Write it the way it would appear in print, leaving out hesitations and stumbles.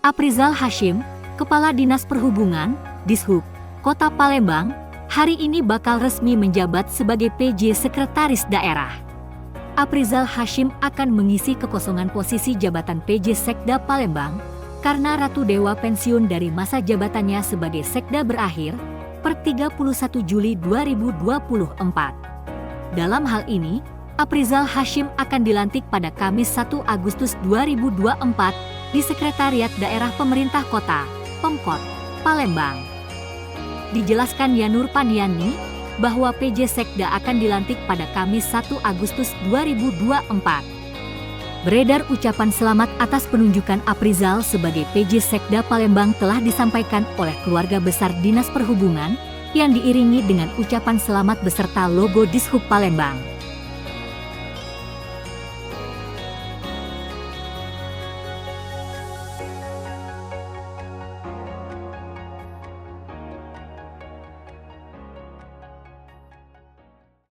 Aprizal Hasyim, Kepala Dinas Perhubungan, Dishub, Kota Palembang, hari ini bakal resmi menjabat sebagai PJ Sekretaris Daerah. Aprizal Hasyim akan mengisi kekosongan posisi jabatan PJ Sekda Palembang karena Ratu Dewa pensiun dari masa jabatannya sebagai Sekda berakhir per 31 Juli 2024. Dalam hal ini, Aprizal Hasyim akan dilantik pada Kamis 1 Agustus 2024 di Sekretariat Daerah Pemerintah Kota, Pemkot, Palembang. Dijelaskan Yanur Pandiani bahwa PJ Sekda akan dilantik pada Kamis 1 Agustus 2024. Beredar ucapan selamat atas penunjukan Aprizal sebagai PJ Sekda Palembang telah disampaikan oleh keluarga besar Dinas Perhubungan yang diiringi dengan ucapan selamat beserta logo Dishub Palembang.